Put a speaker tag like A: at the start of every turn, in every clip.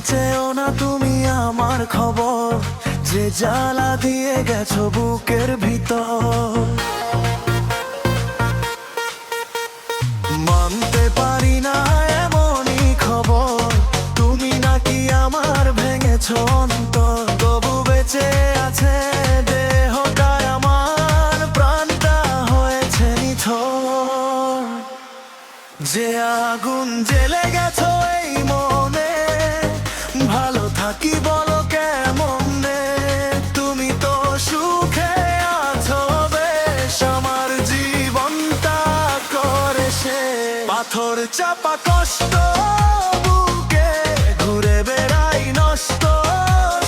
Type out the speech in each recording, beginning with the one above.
A: চেয়েও না তুমি আমার খবর, যে জ্বালা দিয়ে গেছো বুকের ভিতর। মানতে পারি না এমনই খবর, তুমি নাকি আমার ভেঙেছো অন্তর। তবু বেঁচে আছে দেহটা আমার, প্রাণটা হয়েছে নিথর। যে আগুন জ্বেলে গেছো এই মনে, ভালো থাকি বলো কেমনে? তুমি তো সুখে আছো বেশ, আমার জীবনটা করে শেষ। পাথর চাপা কষ্ট বুকে, ঘুরে বেড়াই নষ্ট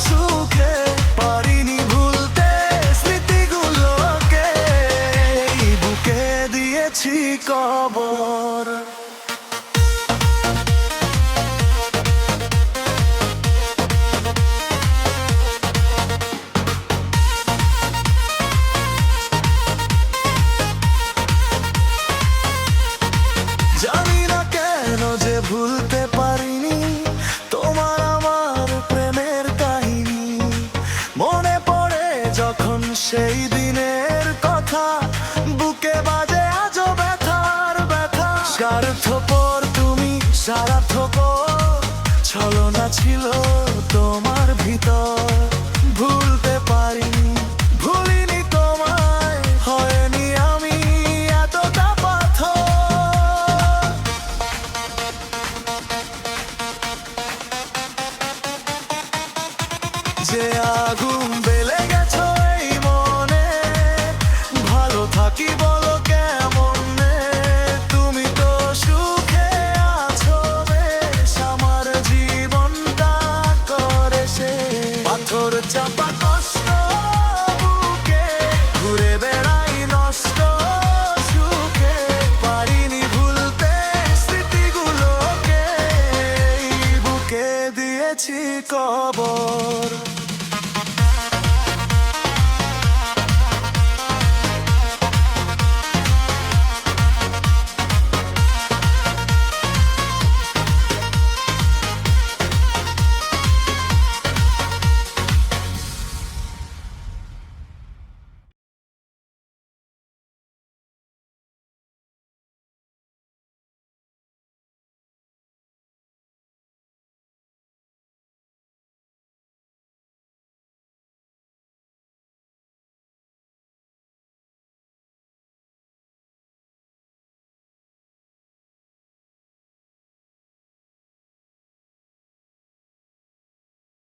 A: সুখে। পারিনি ভুলতে স্মৃতিগুলোকে, এই বুকে দিয়েছি কবর। জানি না কেন যে ভুলতে পারিনি তোমার আমার প্রেমের কাহিনী। মনে পড়ে যখন সেই দিনের কথা, বুকে বাজে আজও ব্যথার ব্যথা। স্বার্থপর তুমি স্বার্থপর, ছলনা ছিল তোমার ভিতর। ভুলতে পারিনি ভুলিনি তোমায়, হয়নি আমি এতটা পাথর। যে আগুন বেলে গেছো এই মনে, ভালো থাকি বলো কেমনে? তুমি তো সুখে আছো বেশ, আমার জীবনটা করে শেষ। পাথর চাপা কষ্ট বুকে, ঘুরে বেড়াই নষ্ট সুখে। পারিনি ভুলতে স্মৃতিগুলোকে, এই বুকে দিয়েছি কবর।